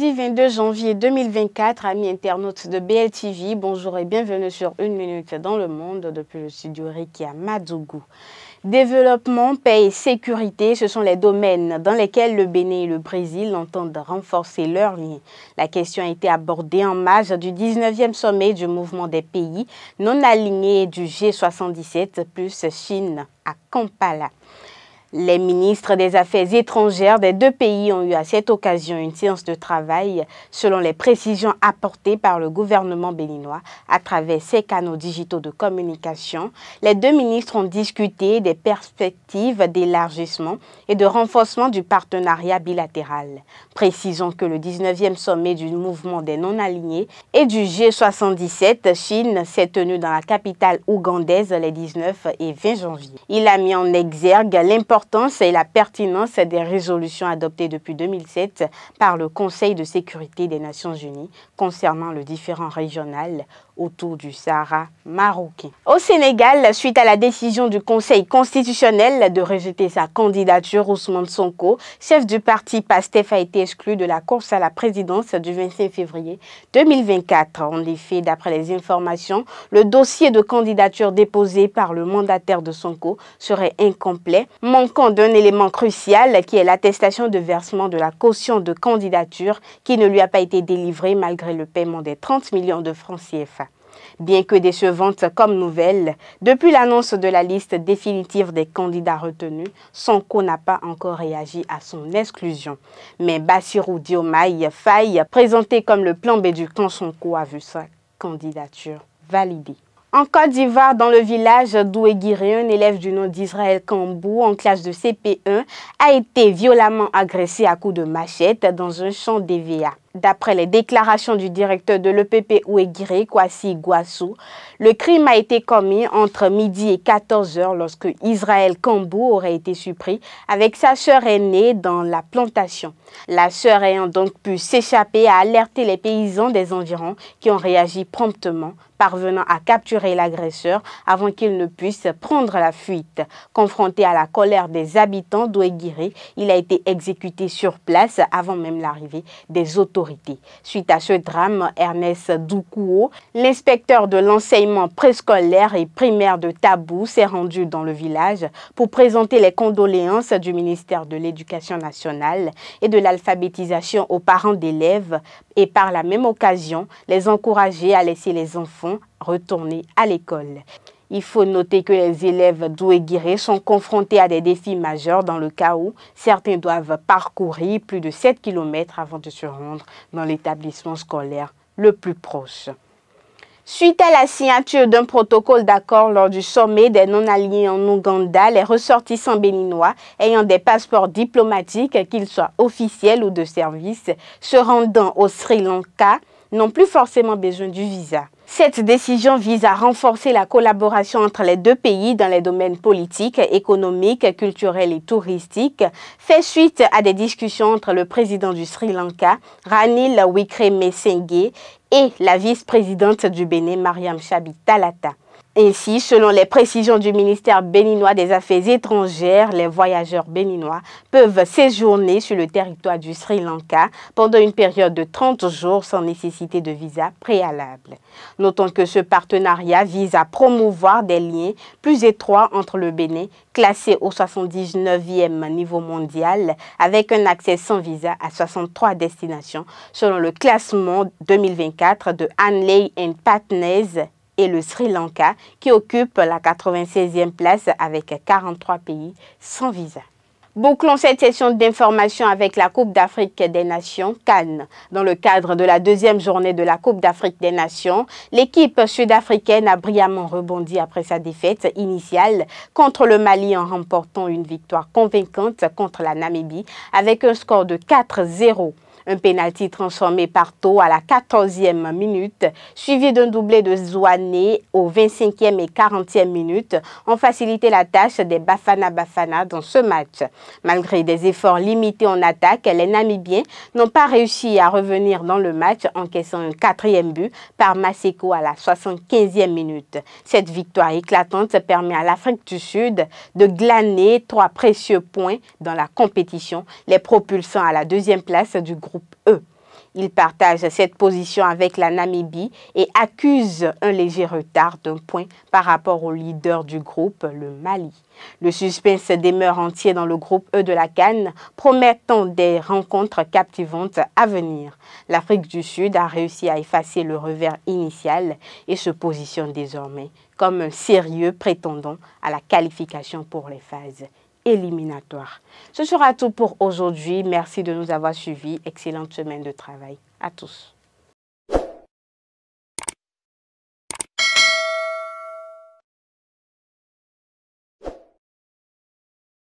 Lundi 22 janvier 2024, amis internautes de BLTV, bonjour et bienvenue sur Une Minute dans le Monde depuis le studio Ricky à Madougou. Développement, paix et sécurité, ce sont les domaines dans lesquels le Bénin et le Brésil entendent renforcer leurs liens. La question a été abordée en marge du 19e sommet du mouvement des pays non alignés du G77 plus Chine à Kampala. Les ministres des Affaires étrangères des deux pays ont eu à cette occasion une séance de travail selon les précisions apportées par le gouvernement béninois à travers ses canaux digitaux de communication. Les deux ministres ont discuté des perspectives d'élargissement et de renforcement du partenariat bilatéral. Précisons que le 19e sommet du mouvement des non-alignés et du G77 Chine s'est tenu dans la capitale ougandaise les 19 et 20 janvier. Il a mis en exergue l'importance et la pertinence des résolutions adoptées depuis 2007 par le Conseil de sécurité des Nations Unies concernant le différend régional autour du Sahara marocain. Au Sénégal, suite à la décision du Conseil constitutionnel de rejeter sa candidature, Ousmane Sonko, chef du parti PASTEF, a été exclu de la course à la présidence du 25 février 2024. En effet, d'après les informations, le dossier de candidature déposé par le mandataire de Sonko serait incomplet, manquant d'un élément crucial qui est l'attestation de versement de la caution de candidature qui ne lui a pas été délivrée malgré le paiement des 30 millions de francs CFA. Bien que décevante comme nouvelle, depuis l'annonce de la liste définitive des candidats retenus, Sonko n'a pas encore réagi à son exclusion. Mais Bassirou Diomaye Faye, présenté comme le plan B du camp Sonko, a vu sa candidature validée. En Côte d'Ivoire, dans le village d'Ouéguiré, un élève du nom d'Israël Kambou, en classe de CP1, a été violemment agressé à coups de machette dans un champ d'EVA. D'après les déclarations du directeur de l'EPP Ouéguiré, Kwasi Gwassou, le crime a été commis entre midi et 14 h lorsque Israël Kambou aurait été surpris avec sa sœur aînée dans la plantation. La sœur ayant donc pu s'échapper a alerté les paysans des environs qui ont réagi promptement, parvenant à capturer l'agresseur avant qu'il ne puisse prendre la fuite. Confronté à la colère des habitants d'Ouéguiré, il a été exécuté sur place avant même l'arrivée des autorités. Suite à ce drame, Ernest Doukouo, l'inspecteur de l'enseignement préscolaire et primaire de Tabou, s'est rendu dans le village pour présenter les condoléances du ministère de l'Éducation nationale et de l'alphabétisation aux parents d'élèves et par la même occasion les encourager à laisser les enfants retourner à l'école. Il faut noter que les élèves d'Ouéguiré sont confrontés à des défis majeurs dans le cas où certains doivent parcourir plus de 7 km avant de se rendre dans l'établissement scolaire le plus proche. Suite à la signature d'un protocole d'accord lors du sommet des non-alignés en Ouganda, les ressortissants béninois ayant des passeports diplomatiques, qu'ils soient officiels ou de service, se rendant au Sri Lanka, n'ont plus forcément besoin du visa. Cette décision vise à renforcer la collaboration entre les deux pays dans les domaines politiques, économiques, culturels et touristiques, fait suite à des discussions entre le président du Sri Lanka, Ranil Wickremesinghe, et la vice-présidente du Bénin, Mariam Chabi Talata. Ainsi, selon les précisions du ministère béninois des Affaires étrangères, les voyageurs béninois peuvent séjourner sur le territoire du Sri Lanka pendant une période de 30 jours sans nécessité de visa préalable. Notons que ce partenariat vise à promouvoir des liens plus étroits entre le Bénin, classé au 79e niveau mondial, avec un accès sans visa à 63 destinations, selon le classement 2024 de Hanley & Partners, et le Sri Lanka qui occupe la 96e place avec 43 pays sans visa. Bouclons cette session d'information avec la Coupe d'Afrique des Nations, CAN. Dans le cadre de la deuxième journée de la Coupe d'Afrique des Nations, l'équipe sud-africaine a brillamment rebondi après sa défaite initiale contre le Mali en remportant une victoire convaincante contre la Namibie avec un score de 4-0. Un pénalty transformé par Tau à la 14e minute, suivi d'un doublé de Zouane aux 25e et 40e minutes, ont facilité la tâche des Bafana Bafana dans ce match. Malgré des efforts limités en attaque, les Namibiens n'ont pas réussi à revenir dans le match, encaissant un 4e but par Maseko à la 75e minute. Cette victoire éclatante permet à l'Afrique du Sud de glaner 3 précieux points dans la compétition, les propulsant à la 2e place du groupe E. Il partage cette position avec la Namibie et accuse un léger retard d'un point par rapport au leader du groupe, le Mali. Le suspense demeure entier dans le groupe E de la CAN, promettant des rencontres captivantes à venir. L'Afrique du Sud a réussi à effacer le revers initial et se positionne désormais comme un sérieux prétendant à la qualification pour les phases éliminatoires. Ce sera tout pour aujourd'hui. Merci de nous avoir suivis. Excellente semaine de travail à tous.